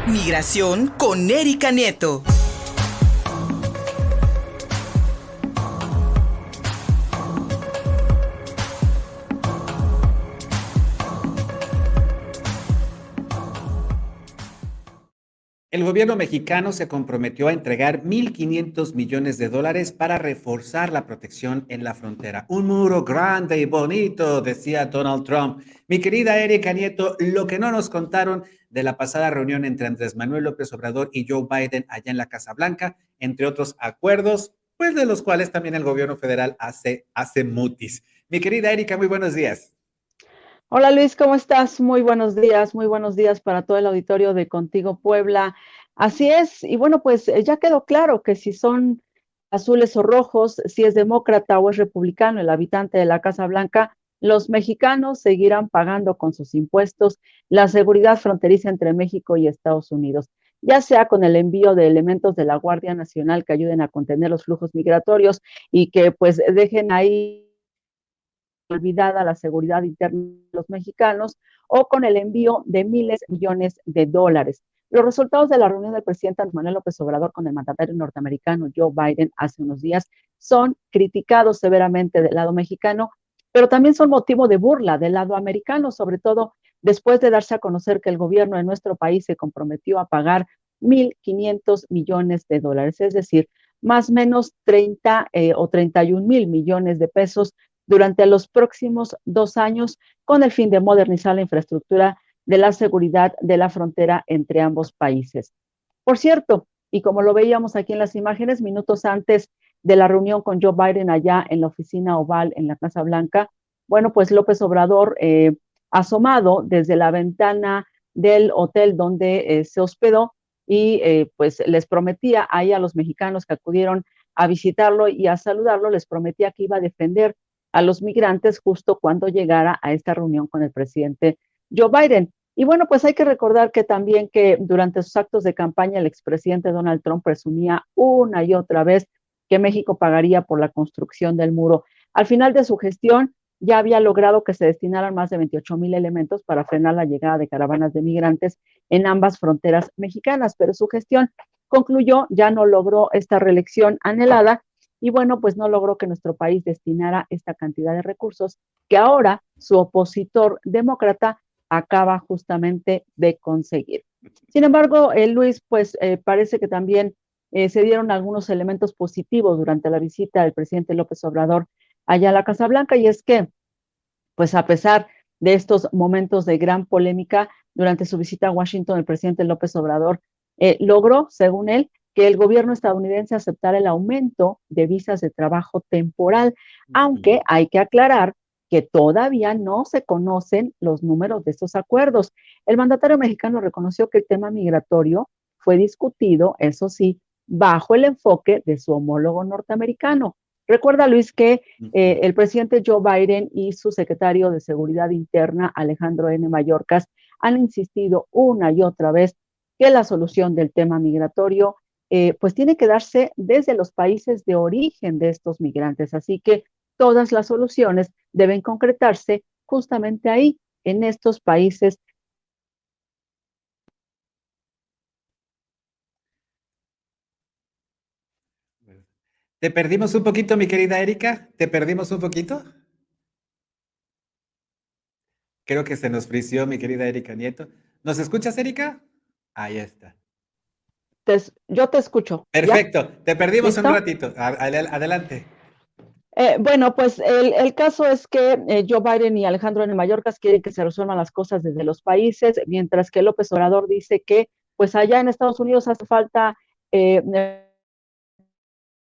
Migración con Erika Nieto. El gobierno mexicano se comprometió a entregar 1.500 millones de dólares para reforzar la protección en la frontera. Un muro grande y bonito, decía Donald Trump. Mi querida Erika Nieto, lo que no nos contaron de la pasada reunión entre Andrés Manuel López Obrador y Joe Biden allá en la Casa Blanca, entre otros acuerdos, pues de los cuales también el gobierno federal hace mutis. Mi querida Erika, muy buenos días. Hola Luis, ¿cómo estás? Muy buenos días para todo el auditorio de Contigo Puebla. Así es, y bueno, pues ya quedó claro que si son azules o rojos, si es demócrata o es republicano el habitante de la Casa Blanca, los mexicanos seguirán pagando con sus impuestos la seguridad fronteriza entre México y Estados Unidos, ya sea con el envío de elementos de la Guardia Nacional que ayuden a contener los flujos migratorios y que pues dejen ahí olvidada la seguridad interna de los mexicanos o con el envío de miles de millones de dólares. Los resultados de la reunión del presidente Manuel López Obrador con el mandatario norteamericano Joe Biden hace unos días son criticados severamente del lado mexicano, pero también son motivo de burla del lado americano, sobre todo después de darse a conocer que el gobierno de nuestro país se comprometió a pagar 1.500 millones de dólares, es decir, más o menos 30 o 31 mil millones de pesos durante los próximos 2 años con el fin de modernizar la infraestructura de la seguridad de la frontera entre ambos países. Por cierto, y como lo veíamos aquí en las imágenes, minutos antes de la reunión con Joe Biden allá en la oficina oval en la Casa Blanca, bueno, pues López Obrador, asomado desde la ventana del hotel donde se hospedó y pues les prometía ahí a los mexicanos que acudieron a visitarlo y a saludarlo, les prometía que iba a defender a los migrantes justo cuando llegara a esta reunión con el presidente Joe Biden. Y bueno, pues hay que recordar que también que durante sus actos de campaña el expresidente Donald Trump presumía una y otra vez que México pagaría por la construcción del muro. Al final de su gestión ya había logrado que se destinaran más de 28,000 elementos para frenar la llegada de caravanas de migrantes en ambas fronteras mexicanas, pero su gestión concluyó, ya no logró esta reelección anhelada y bueno, pues no logró que nuestro país destinara esta cantidad de recursos que ahora su opositor demócrata acaba justamente de conseguir. Sin embargo, Luis, pues parece que también se dieron algunos elementos positivos durante la visita del presidente López Obrador allá a la Casa Blanca, y es que, pues a pesar de estos momentos de gran polémica durante su visita a Washington, el presidente López Obrador logró, según él, que el gobierno estadounidense aceptara el aumento de visas de trabajo temporal, aunque hay que aclarar que todavía no se conocen los números de estos acuerdos. El mandatario mexicano reconoció que el tema migratorio fue discutido, eso sí, bajo el enfoque de su homólogo norteamericano. Recuerda, Luis, que el presidente Joe Biden y su secretario de Seguridad Interna, Alejandro N. Mayorkas, han insistido una y otra vez que la solución del tema migratorio pues tiene que darse desde los países de origen de estos migrantes. Así que todas las soluciones deben concretarse justamente ahí, en estos países. ¿Te perdimos un poquito, mi querida Erika? ¿Te perdimos un poquito? Creo que se nos frició, mi querida Erika Nieto. ¿Nos escuchas, Erika? Ahí está. Yo te escucho, ¿ya? Perfecto, te perdimos un ¿Listo? ratito. Adelante. Bueno, pues el caso es que Joe Biden y Alejandro N. Mayorkas quieren que se resuelvan las cosas desde los países, mientras que López Obrador dice que pues allá en Estados Unidos hace falta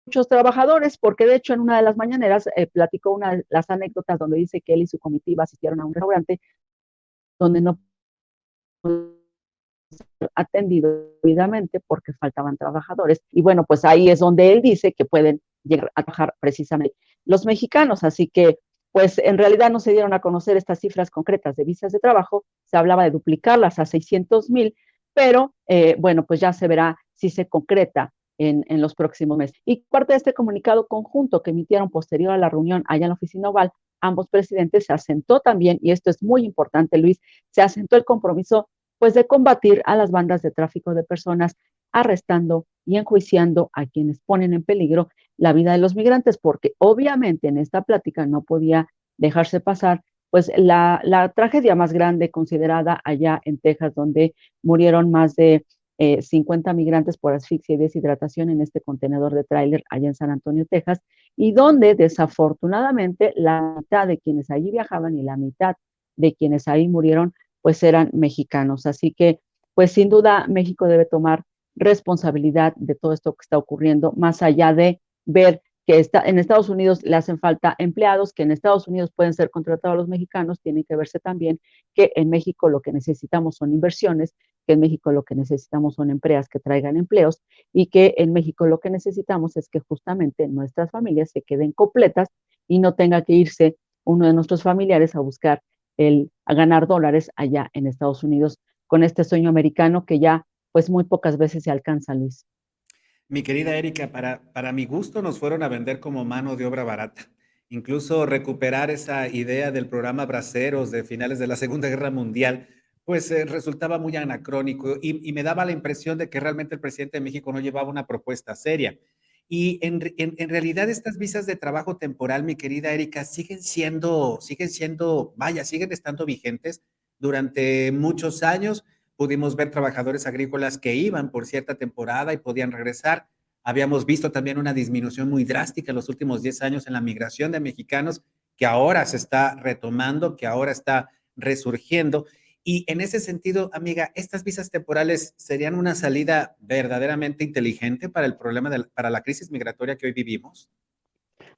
muchos trabajadores, porque de hecho en una de las mañaneras platicó una de las anécdotas donde dice que él y su comitiva asistieron a un restaurante donde no atendido debidamente porque faltaban trabajadores. Y bueno, pues ahí es donde él dice que pueden llegar a trabajar precisamente los mexicanos. Así que, pues en realidad no se dieron a conocer estas cifras concretas de visas de trabajo, se hablaba de duplicarlas a 600,000, pero bueno, pues ya se verá si se concreta en los próximos meses. Y parte de este comunicado conjunto que emitieron posterior a la reunión allá en la oficina oval, ambos presidentes se asentó también, y esto es muy importante, Luis, se asentó el compromiso pues de combatir a las bandas de tráfico de personas, arrestando y enjuiciando a quienes ponen en peligro la vida de los migrantes, porque obviamente en esta plática no podía dejarse pasar pues la tragedia más grande considerada allá en Texas, donde murieron más de 50 migrantes por asfixia y deshidratación en este contenedor de tráiler allá en San Antonio, Texas, y donde desafortunadamente la mitad de quienes allí viajaban y la mitad de quienes ahí murieron, pues eran mexicanos. Así que, pues sin duda, México debe tomar responsabilidad de todo esto que está ocurriendo, más allá de ver que en Estados Unidos le hacen falta empleados, que en Estados Unidos pueden ser contratados los mexicanos, tiene que verse también que en México lo que necesitamos son inversiones, que en México lo que necesitamos son empresas que traigan empleos y que en México lo que necesitamos es que justamente nuestras familias se queden completas y no tenga que irse uno de nuestros familiares a buscar a ganar dólares allá en Estados Unidos con este sueño americano que ya pues muy pocas veces se alcanza, Luis. Mi querida Erika, para mi gusto nos fueron a vender como mano de obra barata. Incluso recuperar esa idea del programa Braceros de finales de la Segunda Guerra Mundial, pues resultaba muy anacrónico y me daba la impresión de que realmente el presidente de México no llevaba una propuesta seria. Y en realidad estas visas de trabajo temporal, mi querida Erika, vaya, siguen estando vigentes durante muchos años. Pudimos ver trabajadores agrícolas que iban por cierta temporada y podían regresar. Habíamos visto también una disminución muy drástica en los últimos 10 años en la migración de mexicanos, que ahora se está retomando, que ahora está resurgiendo. Y en ese sentido, amiga, ¿estas visas temporales serían una salida verdaderamente inteligente para el problema, para la crisis migratoria que hoy vivimos?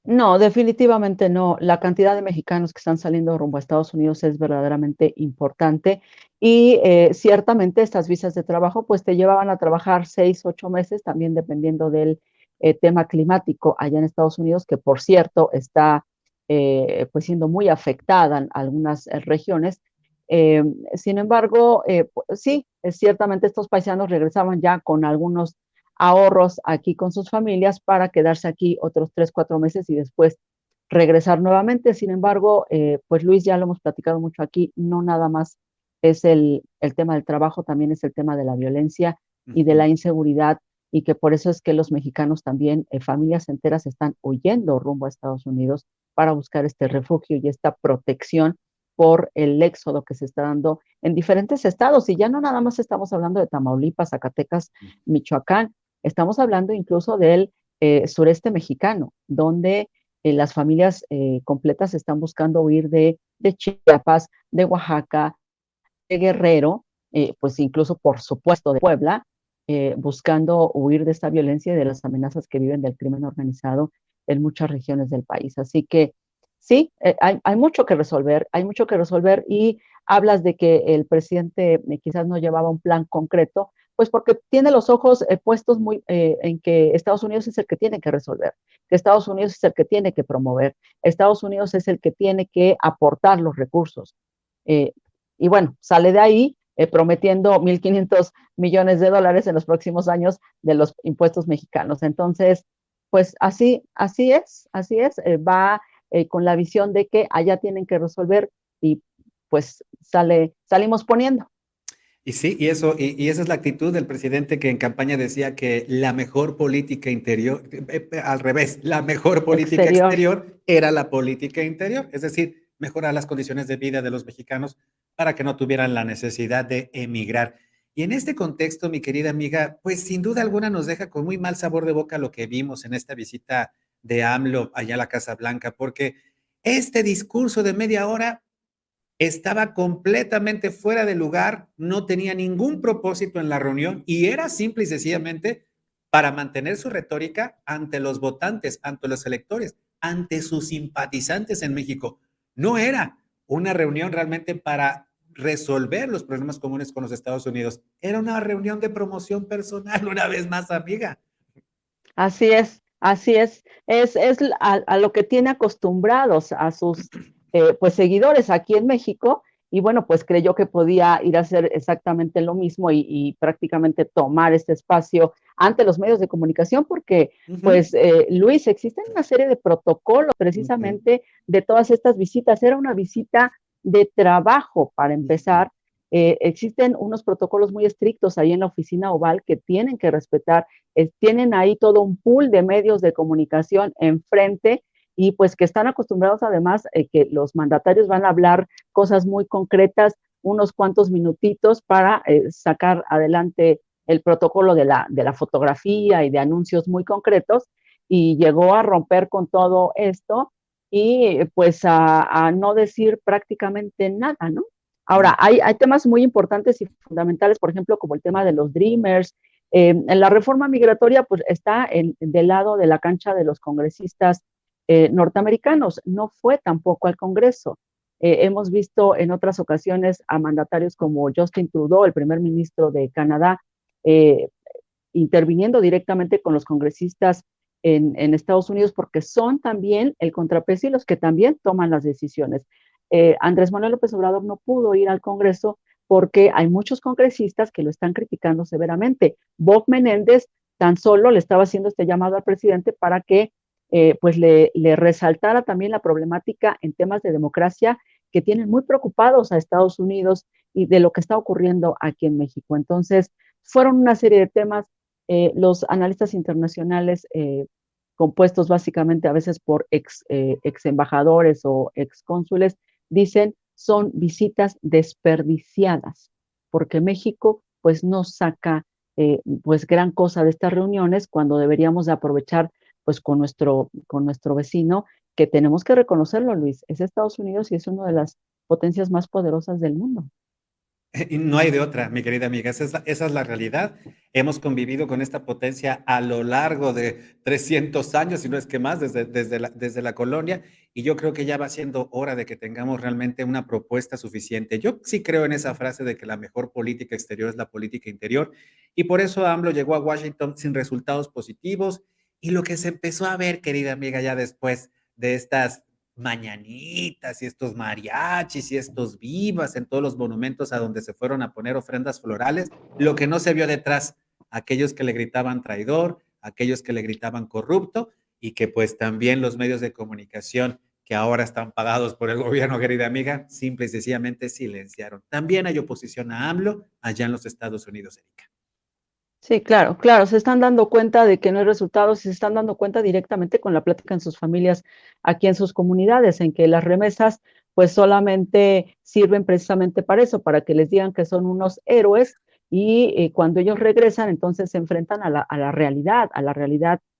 No, definitivamente no. La cantidad de mexicanos que están saliendo rumbo a Estados Unidos es verdaderamente importante y ciertamente estas visas de trabajo pues te llevaban a trabajar 6, 8 meses, también dependiendo del tema climático allá en Estados Unidos, que por cierto está pues siendo muy afectada en algunas regiones. Eh, Sin embargo, sí, ciertamente estos paisanos regresaban ya con algunos ahorros aquí con sus familias para quedarse aquí otros 3, 4 meses y después regresar nuevamente. Sin embargo, pues Luis, ya lo hemos platicado mucho aquí, no nada más es el tema del trabajo, también es el tema de la violencia y de Ujú. la inseguridad y que por eso es que los mexicanos también, familias enteras están huyendo rumbo a Estados Unidos para buscar este refugio y esta protección por el éxodo que se está dando en diferentes estados. Y ya no nada más estamos hablando de Tamaulipas, Zacatecas, Michoacán, estamos hablando incluso del sureste mexicano, donde las familias completas están buscando huir de Chiapas, de Oaxaca, de Guerrero, pues incluso por supuesto de Puebla, buscando huir de esta violencia y de las amenazas que viven del crimen organizado en muchas regiones del país. Así que sí, hay mucho que resolver, hay mucho que resolver y hablas de que el presidente quizás no llevaba un plan concreto, pues porque tiene los ojos puestos muy en que Estados Unidos es el que tiene que resolver, que Estados Unidos es el que tiene que promover, Estados Unidos es el que tiene que aportar los recursos. Eh, y bueno, sale de ahí prometiendo 1.500 millones de dólares en los próximos años de los impuestos mexicanos. Entonces, pues así es, va con la visión de que allá tienen que resolver y pues salimos poniendo. Y sí, y esa es la actitud del presidente que en campaña decía que la mejor política interior, al revés, la mejor política Exterior. exterior era la política interior, es decir, mejorar las condiciones de vida de los mexicanos para que no tuvieran la necesidad de emigrar. Y en este contexto, mi querida amiga, pues sin duda alguna nos deja con muy mal sabor de boca lo que vimos en esta visita de AMLO allá a la Casa Blanca, porque este discurso de media hora estaba completamente fuera de lugar, no tenía ningún propósito en la reunión y era simple y sencillamente para mantener su retórica ante los votantes, ante los electores, ante sus simpatizantes en México. No era una reunión realmente para resolver los problemas comunes con los Estados Unidos. Era una reunión de promoción personal, una vez más, amiga. Así es, así es. Es a lo que tiene acostumbrados a sus pues seguidores aquí en México y bueno, pues creyó que podía ir a hacer exactamente lo mismo y prácticamente tomar este espacio ante los medios de comunicación porque Uh -huh. pues Luis, existen una serie de protocolos Uh -huh. precisamente de todas estas visitas. Era una visita de trabajo para empezar existen unos protocolos muy estrictos ahí en la oficina oval que tienen que respetar, tienen ahí todo un pool de medios de comunicación enfrente y pues que están acostumbrados además que los mandatarios van a hablar cosas muy concretas, unos cuantos minutitos para sacar adelante el protocolo de la fotografía y de anuncios muy concretos, y llegó a romper con todo esto y pues a no decir prácticamente nada, ¿no? Ahora, No. hay temas muy importantes y fundamentales, por ejemplo, como el tema de los Dreamers. En la reforma migratoria, pues está del lado de la cancha de los congresistas norteamericanos, no fue tampoco al Congreso. Hemos visto en otras ocasiones a mandatarios como Justin Trudeau, el primer ministro de Canadá, eh, interviniendo directamente con los congresistas en Estados Unidos, porque son también el contrapeso y los que también toman las decisiones. Andrés Manuel López Obrador no pudo ir al Congreso porque hay muchos congresistas que lo están criticando severamente. Bob Menéndez tan solo le estaba haciendo este llamado al presidente para que pues le resaltara también la problemática en temas de democracia que tienen muy preocupados a Estados Unidos y de lo que está ocurriendo aquí en México. Entonces, fueron una serie de temas. Los analistas internacionales, compuestos básicamente a veces por ex embajadores o ex cónsules, dicen son visitas desperdiciadas, porque México pues no saca pues gran cosa de estas reuniones cuando deberíamos de aprovechar pues con nuestro vecino, que tenemos que reconocerlo, Luis, es Estados Unidos y es una de las potencias más poderosas del mundo. Y no hay de otra, mi querida amiga, esa es la realidad. Hemos convivido con esta potencia a lo largo de 300 años, si no es que más, desde la colonia, y yo creo que ya va siendo hora de que tengamos realmente una propuesta suficiente. Yo sí creo en esa frase de que la mejor política exterior es la política interior, y por eso AMLO llegó a Washington sin resultados positivos, y lo que se empezó a ver, querida amiga, ya después de estas mañanitas y estos mariachis y estos vivas en todos los monumentos a donde se fueron a poner ofrendas florales, lo que no se vio detrás, aquellos que le gritaban traidor, aquellos que le gritaban corrupto y que pues también los medios de comunicación que ahora están pagados por el gobierno, querida amiga, simple y sencillamente silenciaron. También hay oposición a AMLO allá en los Estados Unidos, Erika. Sí, claro, claro, se están dando cuenta de que no hay resultados y se están dando cuenta directamente con la plática en sus familias, aquí en sus comunidades, en que las remesas pues solamente sirven precisamente para eso, para que les digan que son unos héroes y cuando ellos regresan entonces se enfrentan a la realidad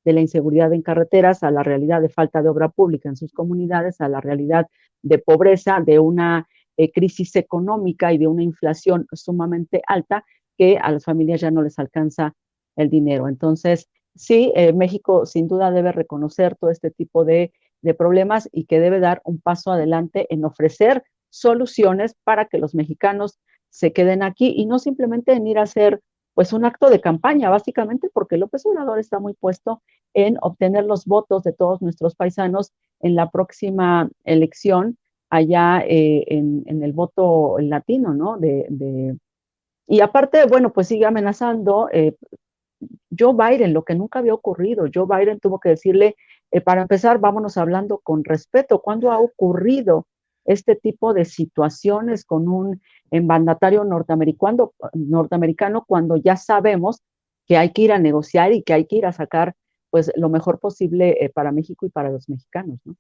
de la inseguridad en carreteras, a la realidad de falta de obra pública en sus comunidades, a la realidad de pobreza, de una crisis económica y de una inflación sumamente alta que a las familias ya no les alcanza el dinero. Entonces, sí, México sin duda debe reconocer todo este tipo de problemas y que debe dar un paso adelante en ofrecer soluciones para que los mexicanos se queden aquí y no simplemente en ir a hacer pues un acto de campaña, básicamente porque López Obrador está muy puesto en obtener los votos de todos nuestros paisanos en la próxima elección allá en el voto latino, ¿no? Y aparte, bueno, pues sigue amenazando. Joe Biden, lo que nunca había ocurrido, Joe Biden tuvo que decirle, para empezar, vámonos hablando con respeto. ¿Cuándo ha ocurrido este tipo de situaciones con un mandatario norteamericano cuando ya sabemos que hay que ir a negociar y que hay que ir a sacar pues lo mejor posible para México y para los mexicanos, ¿no?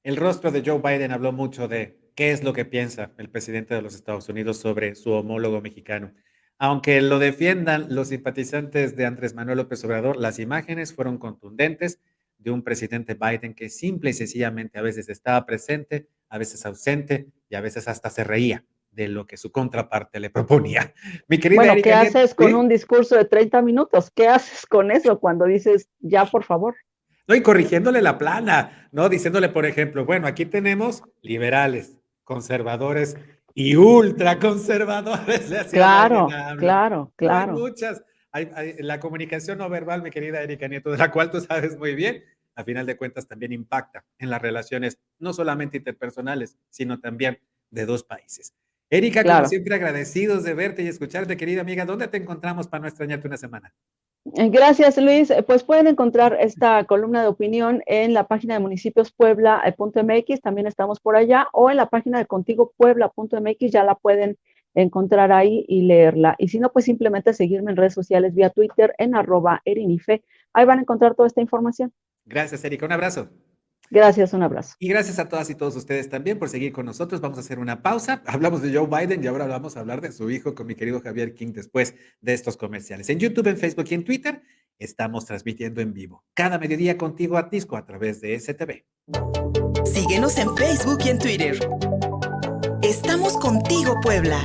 El rostro de Joe Biden habló mucho de qué es lo que piensa el presidente de los Estados Unidos sobre su homólogo mexicano. Aunque lo defiendan los simpatizantes de Andrés Manuel López Obrador, las imágenes fueron contundentes de un presidente Biden que simple y sencillamente a veces estaba presente, a veces ausente y a veces hasta se reía de lo que su contraparte le proponía. Mi querida Bueno, ¿qué Erika Nieto, haces con un ¿sí? discurso de 30 minutos? ¿Qué haces con eso cuando dices, ya, por favor? No, y corrigiéndole la plana, ¿no? Diciéndole, por ejemplo, bueno, aquí tenemos liberales, conservadores y ultraconservadores, le hacía Biden Claro, a AMLO. claro, No hay claro. muchas. La comunicación no verbal, mi querida Erika Nieto, de la cual tú sabes muy bien, a final de cuentas también impacta en las relaciones, no solamente interpersonales, sino también de dos países. Erika, como Claro. siempre, agradecidos de verte y escucharte, querida amiga. ¿Dónde te encontramos para no extrañarte una semana? Gracias, Luis. Pues pueden encontrar esta columna de opinión en la página de municipiospuebla.mx, también estamos por allá, o en la página de contigopuebla.mx, ya la pueden encontrar ahí y leerla. Y si no, pues simplemente seguirme en redes sociales vía Twitter en @erinife. Ahí van a encontrar toda esta información. Gracias, Erika. Un abrazo. Gracias, un abrazo. Y gracias a todas y todos ustedes también por seguir con nosotros. Vamos a hacer una pausa. Hablamos de Joe Biden y ahora vamos a hablar de su hijo con mi querido Javier King después de estos comerciales. En YouTube, en Facebook y en Twitter estamos transmitiendo en vivo. Cada mediodía contigo a Tisco a través de STV. Síguenos en Facebook y en Twitter. Estamos contigo, Puebla.